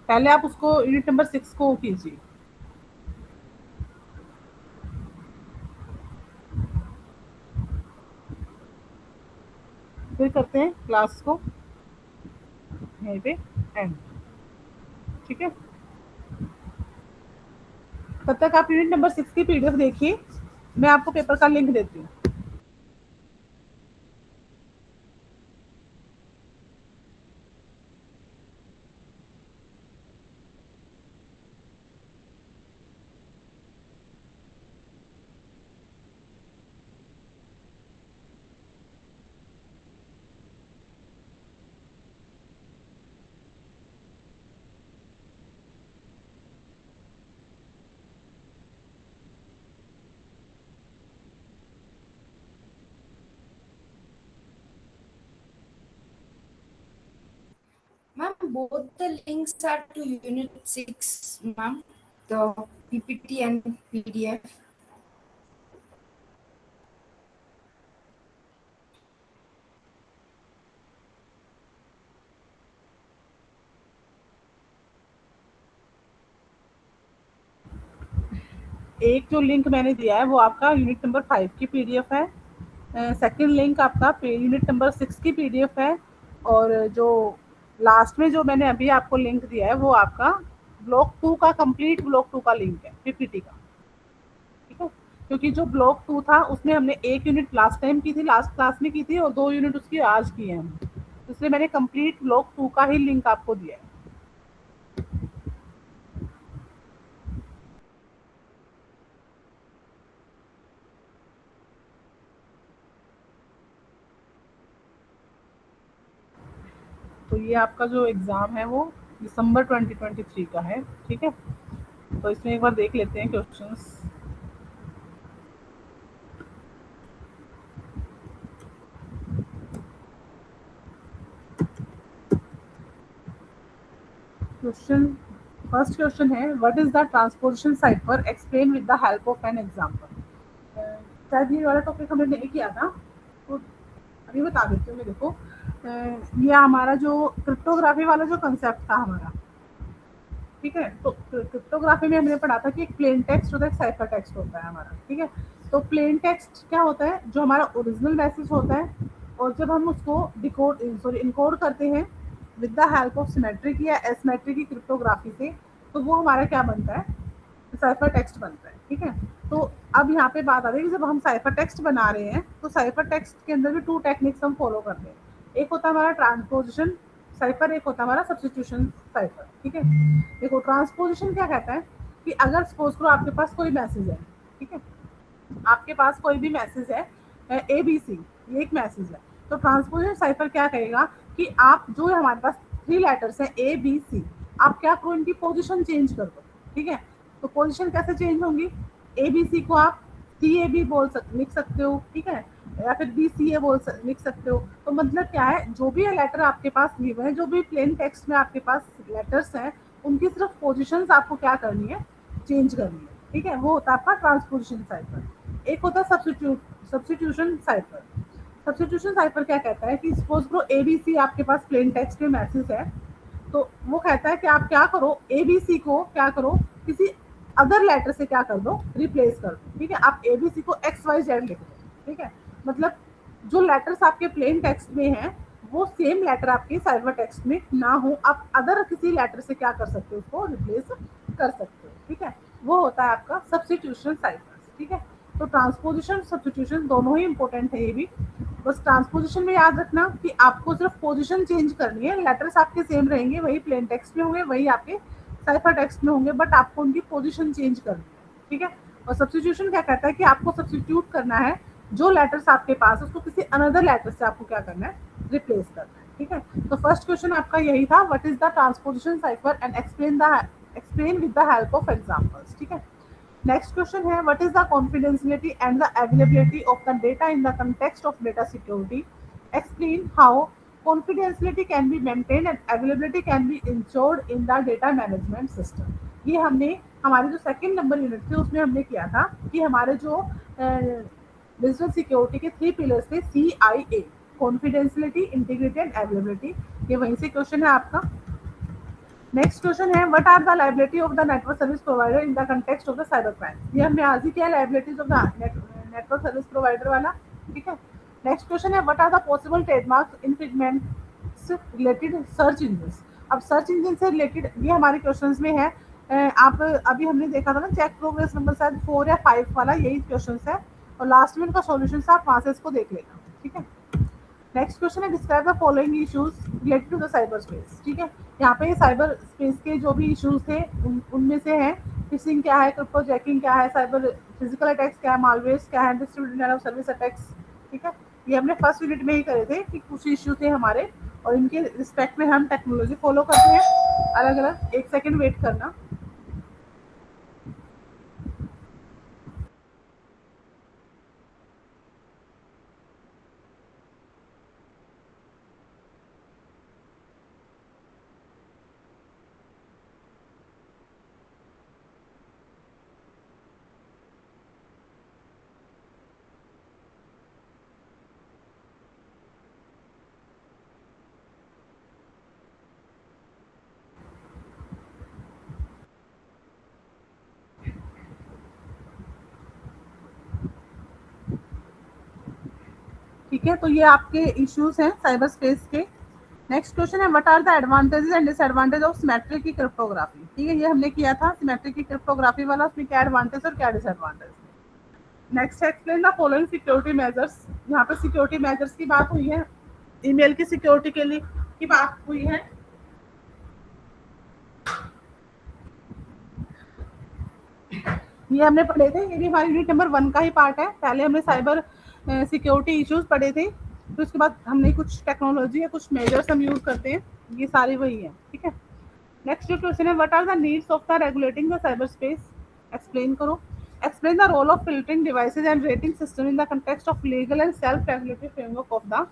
Speaker 1: पहले आप उसको यूनिट नंबर 6 को कीजिए, फिर करते हैं क्लास को यहीं पे एंड। ठीक है, तब तक आप यूनिट नंबर 6 की पीडीएफ देखिए, मैं आपको पेपर का लिंक देती हूँ।
Speaker 2: Ma'am, both the links are to Unit 6, ma'am. The PPT and PDF.
Speaker 1: एक जो लिंक मैंने दिया है वो आपका यूनिट नंबर 5 की पीडीएफ है, सेकंड लिंक आपका यूनिट नंबर 6 की पीडीएफ है, और जो लास्ट में जो मैंने अभी आपको लिंक दिया है वो आपका ब्लॉक 2 का कंप्लीट ब्लॉक 2 का लिंक है पीपीटी का, ठीक है। क्योंकि जो ब्लॉक 2 था उसमें हमने एक यूनिट लास्ट टाइम की थी, लास्ट क्लास में की थी, और 2 यूनिट उसकी आज की है हम, इसलिए मैंने कंप्लीट ब्लॉक 2 का ही लिंक आपको दिया है। तो ये आपका जो एग्ज़ाम है वो दिसंबर 2023 का है, ठीक है। तो इसमें एक बार देख लेते हैं क्वेश्चंस। क्वेश्चन फर्स्ट क्वेश्चन है, what is the transposition cipher, explain with the help of an example. शायद ये वाला टॉपिक हमने नहीं किया था, तो अभी बता देती हूँ मैं। देखो, ये हमारा जो क्रिप्टोग्राफी वाला जो कंसेप्ट था हमारा, ठीक है। तो क्रिप्टोग्राफी में हमने पढ़ा था कि एक प्लेन टेक्स्ट होता है, एक साइफर टेक्स्ट होता है हमारा, ठीक है। तो प्लेन टेक्स्ट क्या होता है, जो हमारा ओरिजिनल मैसेज होता है, और जब हम उसको डिकोड सॉरी इनकोड करते हैं with the help of symmetric या एसिमेट्रिक की क्रिप्टोग्राफी से, तो वो हमारा क्या बनता है, साइफर टेक्स्ट बनता है, ठीक है। तो अब यहाँ पे बात आ रही है कि जब हम साइफर टेक्स्ट बना रहे हैं तो साइफर टेक्स्ट के अंदर भी 2 टेक्निक्स हम फॉलो करते हैं। एक होता है हमारा ट्रांसपोजिशन साइफर, एक होता है हमारा सब्स्टिट्यूशन साइफर, ठीक है। देखो, ट्रांसपोजिशन क्या कहता है कि अगर सपोज करो आपके पास कोई मैसेज है, ठीक है, आपके पास कोई भी मैसेज है, ए बी सी, ये एक मैसेज है, तो ट्रांसपोजिशन साइफर क्या कहेगा कि आप जो हमारे पास 3 लेटर्स हैं ए बी सी, आप क्या करो, इनकी पोजीशन चेंज कर दो, ठीक है। तो पोजीशन कैसे चेंज होंगी, ए बी सी को आप सी ए बी लिख सकते हो, ठीक है, या फिर बी सी ए लिख सकते हो। तो मतलब क्या है, जो भी लेटर आपके पास गिव है, जो भी प्लेन टेक्स्ट में आपके पास लेटर्स हैं, उनकी सिर्फ पोजीशंस आपको क्या करनी है, चेंज करनी है, ठीक है। वो होता है आपका ट्रांसपोजिशन साइफर। एक होता है सब्स्टिट्यूशन साइफर। सब्स्टिट्यूशन साइफर क्या कहता है कि सपोज करो ए बी सी आपके पास प्लेन टेक्स्ट में मैसेज है, तो वो कहता है कि आप क्या करो, ए बी सी को क्या करो, किसी अदर लेटर से क्या कर दो, रिप्लेस कर दो, ठीक है। आप ए बी सी को एक्स वाई जेड लिख दो, ठीक है। मतलब जो लेटर्स आपके प्लेन टेक्स्ट में हैं वो सेम लेटर आपके साइफर टेक्स्ट में ना हो, आप अदर किसी लेटर से क्या कर सकते हो, उसको रिप्लेस कर सकते हो, ठीक है। वो होता है आपका सब्स्टिट्यूशन साइफर, ठीक है। तो ट्रांसपोजिशन सब्स्टिट्यूशन दोनों ही इंपॉर्टेंट है ये भी। बस ट्रांसपोजिशन में याद रखना कि आपको सिर्फ पोजीशन चेंज करनी है, लेटर्स आपके सेम रहेंगे, वही प्लेन टेक्स्ट में होंगे, वही आपके साइफर टेक्स्ट में होंगे, बट आपको उनकी पोजीशन चेंज करनी है, ठीक है। और सब्स्टिट्यूशन क्या कहता है कि आपको सब्स्टिट्यूट करना है, जो लेटर्स आपके पास उसको किसी अनदर लेटर से आपको क्या करना है, रिप्लेस करना है, ठीक है। तो फर्स्ट क्वेश्चन आपका यही था, what is the transposition cipher and explain with the help of examples, ठीक है। Next question है, what is the confidentiality and the availability of the data in the context of data security? Explain how confidentiality can be maintained and availability can be ensured in the data management system. ये हमने हमारे जो second number unit थे उसमें हमने किया था कि हमारे जो डिजिटल सिक्योरिटी के 3 पिलर्स थे, CIA, confidentiality, integrity and availability, ये वहीं से क्वेश्चन है आपका। नेक्स्ट क्वेश्चन है, what are the liability of the network service provider in the context of the cyber crime. ये हमने आज ही किया, liabilities of the network service provider वाला, ठीक है। नेक्स्ट क्वेश्चन है, what are the possible trademarks infringements related search engine. अब सर्च इंजन से रिलेटेड ये हमारे क्वेश्चंस में है। आप अभी हमने देखा था ना, चेक प्रोग्रेस नंबर शायद 4 या 5 वाला, यही क्वेश्चन है, और लास्ट में इनका सॉल्यूशन आप वहां से इसको देख लेना, ठीक है। नेक्स्ट क्वेश्चन है, describe the following issues related to the cyber space, ठीक है। यहाँ पे साइबर स्पेस के जो भी इश्यूज थे उनमें से हैं, फिशिंग क्या है, क्रिप्टो जैकिंग क्या है, साइबर फिजिकल अटैक्स क्या है, मालवेयर्स क्या है, डिस्ट्रीब्यूटेड ऑफ सर्विस अटैक्स, ठीक है। ये हमने फर्स्ट यूनिट में ही करे थे कि कुछ इश्यू थे हमारे, और इनके रिस्पेक्ट में हम टेक्नोलॉजी फॉलो करते हैं अलग अलग। एक सेकेंड वेट करना। ठीक है, तो ये आपके इश्यूज हैं साइबर स्पेस के। नेक्स्ट क्वेश्चन है what are the advantages and disadvantage of symmetric key cryptography. ठीक है, ये हमने किया था सिमेट्रिक की क्रिप्टोग्राफी वाला, उसमें क्या एडवांटेज और क्या disadvantage. Next explain the following security measures. यहाँ पे सिक्योरिटी मेजर्स की बात हुई है, ईमेल की सिक्योरिटी के लिए की बात हुई है। ये हमने पढ़े थे, ये भी हमारी यूनिट नंबर 1 का ही पार्ट है। पहले हमने साइबर सिक्योरिटी इश्यूज पढ़े थे, तो उसके बाद हमने कुछ टेक्नोलॉजी या कुछ मेजर्स हम यूज करते हैं, ये सारी वही है। ठीक है, नेक्स्ट जो क्वेश्चन है what are the needs of the regulating the cyber space. Explain करो। Explain the role of filtering devices and rating system in the context of legal and self regulatory framework of the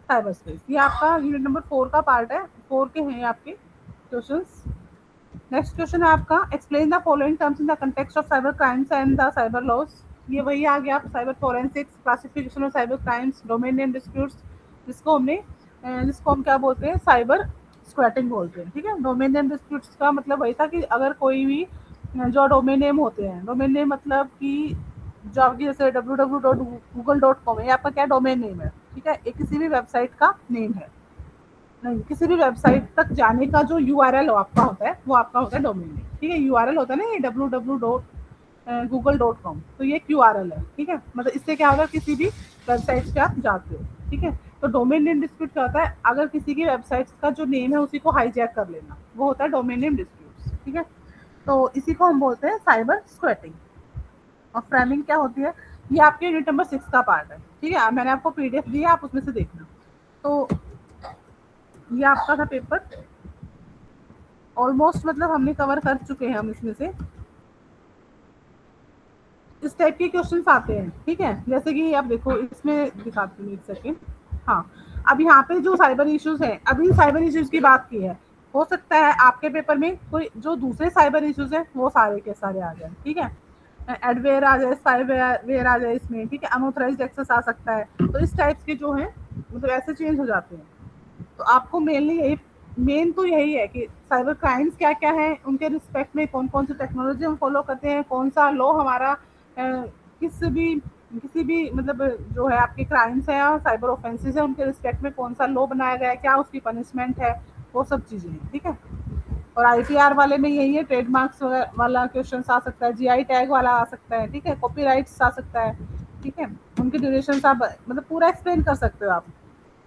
Speaker 1: cyber space. ये आपका unit number 4 का part है, 4 के हैं आपके questions. Next question है आपका explain the following terms in the context of cyber crimes and the cyber laws. ये वही आ गया, cyber forensics, classification of cyber crimes, domain name disputes, जिसको हम क्या बोलते हैं, साइबर स्क्वैटिंग बोलते हैं। ठीक है, डोमेन नेम डिस्प्यूट्स का मतलब वही था कि अगर कोई भी जो डोमेन नेम होते हैं, डोमेन नेम मतलब कि जो आपकी जैसे www.google.com है, ये आपका क्या डोमेन नेम है। ठीक है, ये किसी भी वेबसाइट का नेम है, नहीं किसी भी वेबसाइट तक जाने का जो URL आपका होता है वो आपका होता है डोमेन नेम। ठीक है, URL होता है ना ये www.google.com, तो ये एक URL है। ठीक है, मतलब इससे क्या होगा, किसी भी वेबसाइट पे आप जाते हो। ठीक है, तो डोमेन नेम डिस्प्यूट क्या होता है, अगर किसी की वेबसाइट का जो नेम है उसी को हाईजैक कर लेना, वो होता है डोमेन नेम डिस्प्यूट। ठीक है, तो इसी को हम बोलते हैं साइबर स्क्वैटिंग। और फ्रेमिंग क्या होती है, ये आपके यूनिट नंबर 6 का पार्ट है। ठीक है, मैंने आपको PDF दिया, आप उसमें से देखना। तो ये आपका था पेपर, ऑलमोस्ट मतलब हमने कवर कर चुके हैं हम इसमें से। इस टाइप के क्वेश्चंस आते हैं। ठीक है, जैसे कि आप देखो, इसमें दिखाती हूँ एक सेकेंड। हाँ, अब यहाँ पे जो साइबर इश्यूज हैं, अभी साइबर इश्यूज की बात की है, हो सकता है आपके पेपर में कोई जो दूसरे साइबर इश्यूज हैं वो सारे के सारे आ जाए। ठीक है, एडवेयर आ जाए, स्पाईवेयर आ जाए इसमें। ठीक है, अनऑथराइज्ड एक्सेस आ सकता है, तो इस टाइप्स के जो हैं मतलब ऐसे चेंज हो जाते हैं। तो आपको मेन तो यही है कि साइबर क्राइम्स क्या क्या है, उनके रिस्पेक्ट में कौन कौन सी टेक्नोलॉजी हम फॉलो करते हैं, कौन सा लॉ हमारा किसी भी मतलब जो है आपके क्राइम्स है या साइबर ऑफेंसेस है उनके रिस्पेक्ट में कौन सा लॉ बनाया गया है, क्या उसकी पनिशमेंट है, वो सब चीज़ें हैं। ठीक है, और IPR वाले में यही है, ट्रेडमार्क्स वाला क्वेश्चन आ सकता है, GI टैग वाला आ सकता है। ठीक है, कॉपीराइट्स आ सकता है। ठीक है, उनके ड्यूरेशन आप मतलब पूरा एक्सप्लेन कर सकते हो। आप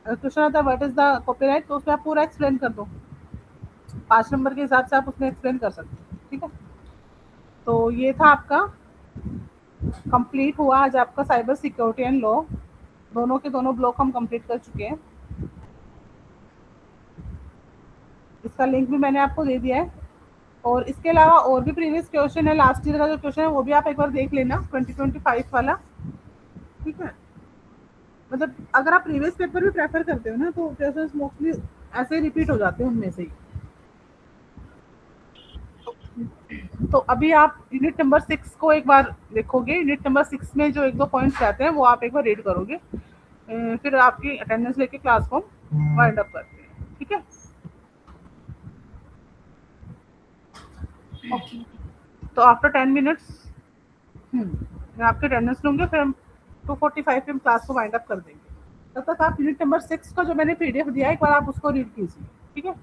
Speaker 1: क्वेश्चन आता है व्हाट इज द कॉपीराइट, तो उसमें आप पूरा एक्सप्लेन कर दो, 5 नंबर के हिसाब से आप उसमें एक्सप्लेन कर सकते हो। ठीक है, तो ये था आपका कंप्लीट हुआ आज आपका साइबर सिक्योरिटी एंड लॉ, दोनों के दोनों ब्लॉक हम कंप्लीट कर चुके हैं। इसका लिंक भी मैंने आपको दे दिया है, और इसके अलावा और भी प्रीवियस क्वेश्चन है, लास्ट ईयर का जो क्वेश्चन है वो भी आप एक बार देख लेना, 2025 वाला। ठीक है, मतलब अगर आप प्रीवियस पेपर भी प्रेफर करते हो ना, तो क्वेश्चंस मोस्टली ऐसे ही रिपीट हो जाते हैं उनमें से ही। तो अभी आप यूनिट नंबर 6 को एक बार देखोगे, यूनिट नंबर 6 में जो 1-2 पॉइंट्स रहते हैं वो आप एक बार रीड करोगे, फिर आपकी अटेंडेंस लेके क्लास को वाइंड अप करते हैं। ठीक है,
Speaker 2: ओके।
Speaker 1: तो आफ्टर 10 मिनट्स मैं आपके अटेंडेंस लूँगी, फिर हम 2:45 पे हम क्लास को वाइंड अप कर देंगे। तब तक आप यूनिट नंबर 6 का जो मैंने PDF दिया है एक बार आप उसको रीड कीजिए। ठीक है।